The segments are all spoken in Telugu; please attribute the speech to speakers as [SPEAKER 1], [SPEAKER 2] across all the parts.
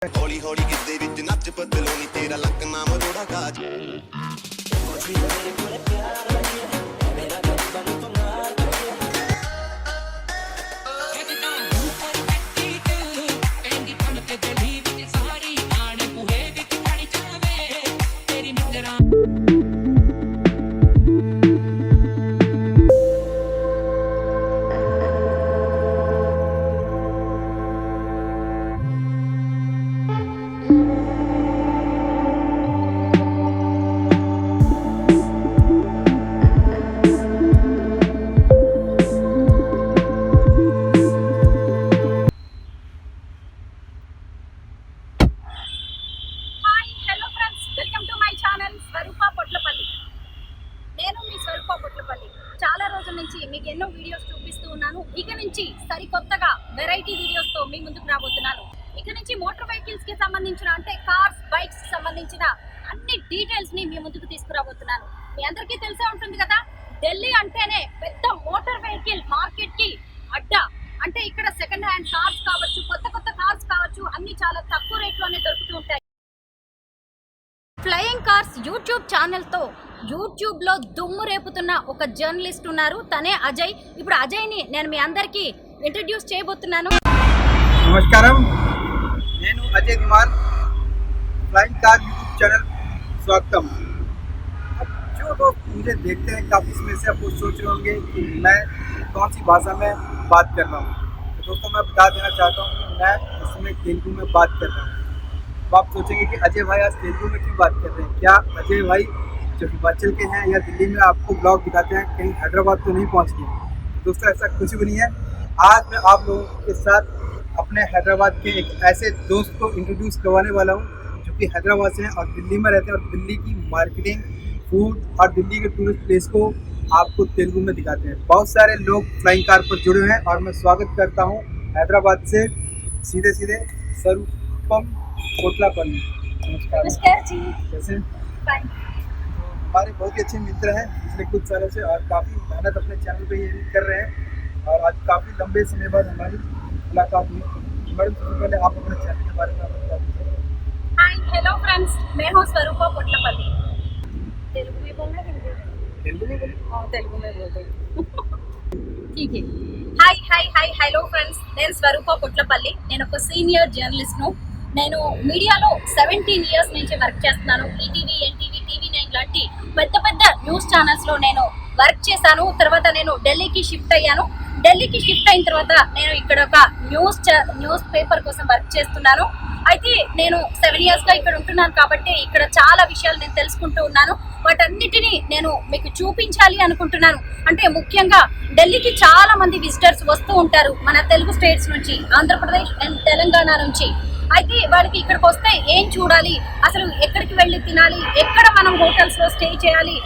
[SPEAKER 1] हौली हौली गिद्दे विच नच बदलोनी तेरा लक नाम रोड़ा काज
[SPEAKER 2] చాలా రోజుల నుంచి మీకు ఎన్నో వీడియోస్ చూపిస్తూ ఉన్నాను. ఇక నుంచి సరికొత్తగా వెరైటీ వీడియోస్ తో మీ ముందుకు రాబోతున్నాను. ఇక నుంచి మోటార్ వెహికల్స్ కి సంబంధించిన అంటే కార్స్ బైక్స్ సంబంధించిన అన్ని డీటెయిల్స్ ని మీ ముందుకు తీసుకురాబోతున్నాను. మీ అందరికీ తెలిసే ఉంటుంది కదా, ఢిల్లీ అంటేనే పెద్ద మోటార్ వెహికల్ మార్కెట్ కి అడ్డా. అంటే ఇక్కడ సెకండ్ హ్యాండ్ కార్స్ కావచ్చు, కొత్త కొత్త కార్స్ కావచ్చు, అన్ని చాలా తక్కువ రేట్లోనే దొరుకుతూ ఉంటాయి. ఫ్లయింగ్ కార్స్ యూట్యూబ్ ఛానల్తో యూట్యూబ్లో దుమ్ము రేపుతున్న ఒక జర్నలిస్ట్ ఉన్నారు, తనే అజయ్. ఇప్పుడు అజయ్ని నేను మీ అందరికీ ఇంట్రడ్యూస్ చేయబోతున్నాను.
[SPEAKER 3] నమస్కారం, నేను Ajay Dhiman, flying car YouTube channel स्वागतम। जो लोग मुझे देखते हैं काफ़ी समय से आपको सोच रहे होंगे कि मैं कौन सी भाषा में बात कर रहा हूँ, तो दोस्तों मैं बता देना चाहता हूँ कि मैं इस समय तेलुगु में बात कर रहा हूँ। तो आप सोचेंगे कि अजय भाई आज तेलुगु में क्यों बात कर रहे हैं, क्या अजय भाई जो हिमाचल के हैं या दिल्ली में आपको ब्लॉग दिखाते हैं कहीं हैदराबाद तो नहीं पहुँच गए? दोस्तों ऐसा कुछ भी नहीं है। आज मैं आप लोगों के साथ अपने हैदराबाद के एक ऐसे दोस्त को इंट्रोड्यूस करवाने वाला हूँ जो कि हैदराबाद से हैं और दिल्ली में रहते हैं और दिल्ली की मार्केटिंग, फूड और दिल्ली के टूरिस्ट प्लेस को आपको तेलुगु में दिखाते हैं। बहुत सारे लोग फ्लाइंग कार पर जुड़े हुए हैं और मैं स्वागत करता हूँ हैदराबाद से सीधे सीधे स्वरूपम कोटलापल्ली।
[SPEAKER 2] नमस्कार जी,
[SPEAKER 3] कैसे?
[SPEAKER 2] फाइन।
[SPEAKER 3] हमारे बहुत ही अच्छे मित्र हैं पिछले कुछ सालों से और काफ़ी मेहनत अपने चैनल पे ये कर रहे हैं और आज काफ़ी लंबे समय बाद हमारी मुलाकात हुई। मैडम सबसे पहले आप अपने चैनल के बारे में बता दीजिए।
[SPEAKER 2] हाय हेलो फ्रेंड्स, मैं हूँ स्वरूपा कोटलापल्ली। तेलुगु में बोलना है,
[SPEAKER 3] तेलुगु में बोलिए।
[SPEAKER 2] हाँ तेलुगु में बोल दो ठीक है। Hi hi hi hello friends, నేను స్వరూప పొట్లపల్లి. నేను ఒక సీనియర్ జర్నలిస్ట్ను. నేను మీడియాలో 17 ఇయర్స్ నుంచి వర్క్ చేస్తున్నాను. ఈటీవీ, ఎన్టీవీ, టీవీ9 లాంటి పెద్ద పెద్ద న్యూస్ ఛానల్స్లో నేను వర్క్ చేశాను. తర్వాత నేను ఢిల్లీకి షిఫ్ట్ అయ్యాను. ఢిల్లీకి షిఫ్ట్ అయిన తర్వాత నేను ఇక్కడ ఒక న్యూస్ పేపర్ కోసం వర్క్ చేస్తున్నాను. అయితే నేను 7 ఇయర్స్గా ఇక్కడ ఉంటున్నాను కాబట్టి ఇక్కడ చాలా విషయాలు నేను తెలుసుకుంటూ ఉన్నాను. వాటన్నిటినీ నేను మీకు చూపించాలి అనుకుంటున్నాను. అంటే ముఖ్యంగా ఢిల్లీకి చాలా మంది విజిటర్స్ వస్తూ ఉంటారు మన తెలుగు స్టేట్స్ నుంచి, ఆంధ్రప్రదేశ్ అండ్ తెలంగాణ నుంచి. అయితే వాళ్ళకి ఇక్కడికి వస్తే ఏం చూడాలి, అసలు ఎక్కడికి వెళ్ళి తినాలి, ఎక్కడ మనం హోటల్స్లో స్టే చేయాలి,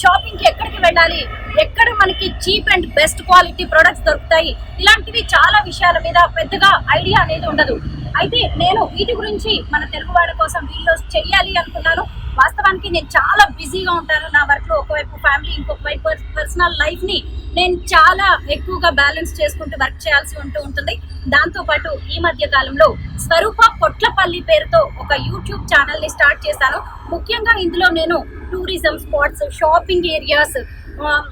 [SPEAKER 2] షాపింగ్కి ఎక్కడికి వెళ్ళాలి, ఎక్కడ మనకి cheap and best quality products దొరుకుతాయి, ఇలాంటివి చాలా విషయాల మీద పెద్దగా ఐడియా అనేది ఉండదు. అయితే నేను వీటి గురించి మన తెలుగు వాళ్ళ కోసం వీడియోస్ చేయాలి అనుకున్నాను. వాస్తవానికి నేను చాలా బిజీగా ఉంటాను. నా వర్క్లో ఒకవైపు ఫ్యామిలీ, ఇంకొక వైపు పర్సనల్ లైఫ్ని నేను చాలా ఎక్కువగా బ్యాలెన్స్ చేసుకుంటూ వర్క్ చేయాల్సి ఉంటుంది. దాంతోపాటు ఈ మధ్య కాలంలో స్వరూప పొట్లపల్లి పేరుతో ఒక యూట్యూబ్ ఛానల్ని స్టార్ట్ చేశాను. ముఖ్యంగా ఇందులో నేను టూరిజం స్పాట్స్, షాపింగ్ ఏరియాస్,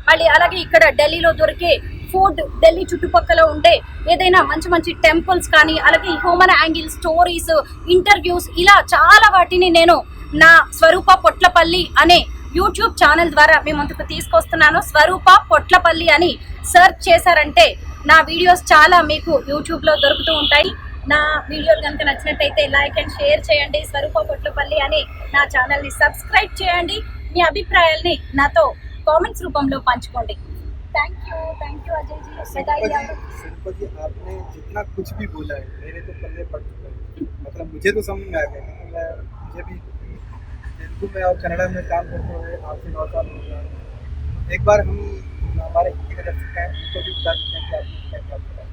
[SPEAKER 2] మళ్ళీ అలాగే ఇక్కడ ఢిల్లీలో దొరికే ఫుడ్, ఢిల్లీ చుట్టుపక్కల ఉండే ఏదైనా మంచి మంచి టెంపుల్స్ కానీ, అలాగే హ్యూమన్ యాంగిల్ స్టోరీస్, ఇంటర్వ్యూస్, ఇలా చాలా వాటిని నేను నా స్వరూప పొట్లపల్లి అనే యూట్యూబ్ ఛానల్ ద్వారా మీ ముందుకు తీసుకొస్తున్నాను. స్వరూప పొట్లపల్లి అని సెర్చ్ చేశారంటే నా వీడియోస్ చాలా మీకు యూట్యూబ్లో దొరుకుతూ ఉంటాయి. నా వీడియోలు కనుక నచ్చినట్టయితే లైక్ అండ్ షేర్ చేయండి. స్వరూప పొట్లపల్లి అని నా ఛానల్ని సబ్స్క్రైబ్ చేయండి. మీ అభిప్రాయాల్ని నాతో కామెంట్స్ రూపంలో పంచుకోండి. थैंक यू अजय जी, बताइए।
[SPEAKER 3] स्वरूपा जी, आपने जितना कुछ भी बोला है मेरे तो पल्ले पड़ चुका है। मतलब मुझे तो समझ में आ गया। मुझे भी तेलुगु में और कन्नड़ा में काम करते हुए 8 से 9 साल हो गया। एक बार हम हमारे हिंदी के दर्शक हैं उनको भी बता देते हैं कि आपने क्या क्या बोला।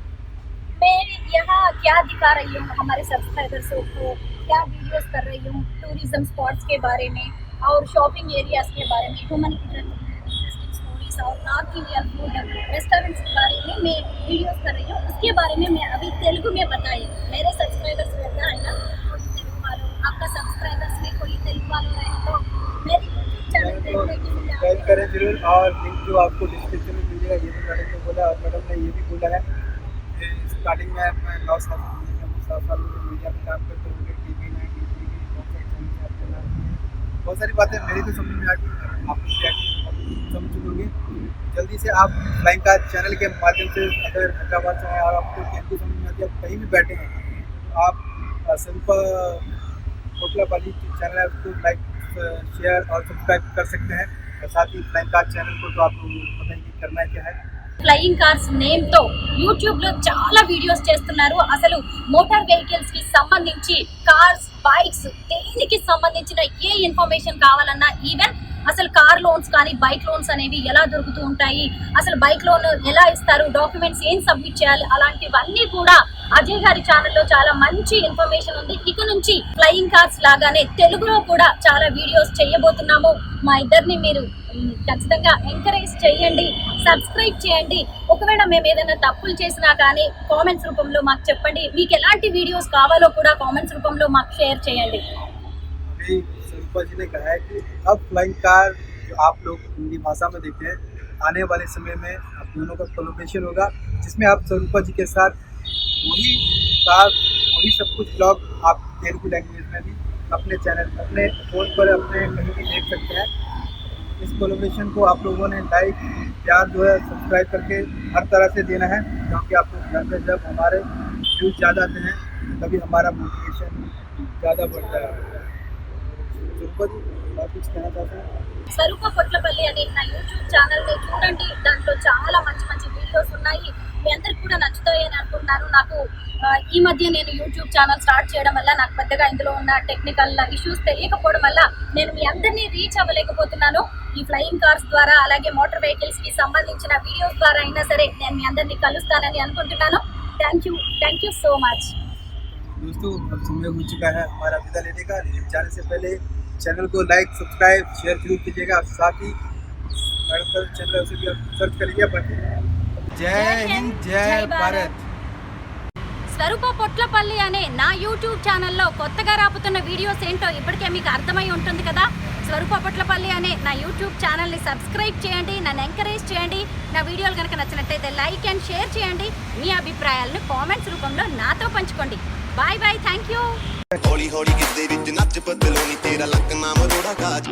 [SPEAKER 2] मैं यहाँ क्या दिखा रही हूँ हमारे सब्सक्राइबर्स को, क्या वीडियोस कर रही हूँ टूरिज्म स्पॉट्स के बारे में और शॉपिंग एरियाज के बारे में, ह्यूमन और नॉर्थ इंडियन फूड रेस्टोरेंट्स के बारे में मैं वीडियोस कर रही हूँ। उसके बारे में मैं अभी तेलुगु में बताई, मेरे सब्सक्राइबर्स रहता है ना,
[SPEAKER 3] जरूर, और लिंक जो आपको डिस्क्रिप्शन में मिल जाएगा, ये भी मैडम ने बोला। और मैडम ने ये भी बोला है कि स्टार्टिंग में मैं 9 साल 7 साल मीडिया में काम करते हुए टीवी में बहुत सारी बातें मेरी तो समझ में आ गई, आप समझ चुके। जल्दी से आप फ्लाइंग कार चैनल के माध्यम से अगर हैदराबाद से हैं और आपको तेलुगु समझ में आती है, आप कहीं भी बैठे हैं तो आप सिंपल पोटलापल्ली चैनल है उसको लाइक शेयर और सब्सक्राइब कर सकते हैं। और साथ ही फ्लाइंग कार चैनल को तो आपको पता ही करना है क्या है।
[SPEAKER 2] ఫ్లయింగ్ కార్స్ నేమ్ తో యూట్యూబ్ లో చాలా వీడియోస్ చేస్తున్నారు. అసలు మోటార్ వెహికల్స్ కి సంబంధించి కార్స్, బైక్స్, దేనికి సంబంధించిన ఏ ఇన్ఫర్మేషన్ కావాలన్నా, ఈవెన్ అసలు కార్ లోన్స్ కానీ బైక్ లోన్స్ అనేవి ఎలా దొరుకుతూ ఉంటాయి, అసలు బైక్ లోన్ ఎలా ఇస్తారు, డాక్యుమెంట్స్ ఏం సబ్మిట్ చేయాలి, అలాంటివన్నీ కూడా అజయ్ గారి ఛానల్లో చాలా మంచి ఇన్ఫర్మేషన్ ఉంది. ఇక నుంచి ఫ్లయింగ్ కార్స్ లాగానే తెలుగులో కూడా చాలా వీడియోస్ చేయబోతున్నాము. మా ఇద్దరిని మీరు ఖచ్చితంగా ఎంకరేజ్ చేయండి, సబ్స్క్రైబ్ చేయండి. ఒకవేళ మేము ఏదైనా తప్పులు చేసినా కానీ కామెంట్స్ రూపంలో మాకు చెప్పండి. మీకు ఎలాంటి వీడియోస్ కావాలో కూడా కామెంట్స్ రూపంలో మాకు షేర్ చేయండి.
[SPEAKER 3] अभी स्वरूपा जी ने कहा है कि अब फ्लाइंग कार जो आप लोग हिंदी भाषा में देखते हैं, आने वाले समय में आप दोनों का कोलैबोरेशन होगा, जिसमें आप स्वरूपा जी के साथ वही कार, वही सब कुछ ब्लॉग आप तेलुगु लैंग्वेज में भी अपने चैनल, अपने फ़ोन पर, अपने कहीं भी देख सकते हैं। इस कोलैबोरेशन को आप लोगों ने लाइक, प्यार जो है सब्सक्राइब करके हर तरह से देना है, क्योंकि आप लोग घर में जब हमारे व्यूज ज़्यादा आते हैं तभी हमारा मोटिवेशन ज़्यादा बढ़ता है। स्वरूपा जी और कुछ कहना चाहते हैं?
[SPEAKER 2] స్వరూప పొట్లపల్లి అనే నా యూట్యూబ్ ఛానల్ని చూడండి. దాంట్లో చాలా మంచి మంచి వీడియోస్ ఉన్నాయి. మీ అందరికి కూడా నచ్చుతాయని అనుకుంటున్నాను. నాకు ఈ మధ్య నేను యూట్యూబ్ ఛానల్ స్టార్ట్ చేయడం వల్ల నాకు పెద్దగా ఇందులో ఉన్న టెక్నికల్ ఇష్యూస్ తెలియకపోవడం వల్ల నేను మీ అందరినీ రీచ్ అవ్వలేకపోతున్నాను. ఈ ఫ్లయింగ్ కార్స్ ద్వారా, అలాగే మోటార్ వెహికల్స్ కి సంబంధించిన వీడియోస్ ద్వారా అయినా సరే నేను మీ అందరినీ కలుస్తానని అనుకుంటున్నాను. Thank you so much.
[SPEAKER 3] दोस्तों, अब समय हो चुका है हमारा विदा लेने का, लेकिन जाने से पहले चैनल को लाइक, सब्सक्राइब, शेयर जरूर कीजिएगा। साथ ही मैडम का चैनल है उसे भी आप सर्च करिए। जय हिंद, जय भारत।
[SPEAKER 2] స్వరూప పొట్లపల్లి అనే నా యూట్యూబ్ ఛానల్లో కొత్తగా రాబోతున్న వీడియోస్ ఏంటో ఇప్పటికే మీకు అర్థమై ఉంటుంది కదా. స్వరూప పొట్లపల్లి అనే నా యూట్యూబ్ ఛానల్ని సబ్స్క్రైబ్ చేయండి, నన్ను ఎంకరేజ్ చేయండి. నా వీడియోలు కనుక నచ్చినట్టయితే లైక్ అండ్ షేర్ చేయండి. మీ అభిప్రాయాలను కామెంట్స్ రూపంలో నాతో పంచుకోండి. Bye bye, thank you.
[SPEAKER 1] ਹੌਲੀ ਹੌਲੀ ਗਿੱਧੇ ਵਿੱਚ ਨੱਚ ਬਦਲੋਨੀ ਤੇਰਾ ਲੱਕ ਨਾਮ ਰੋੜਾ ਕਾਜ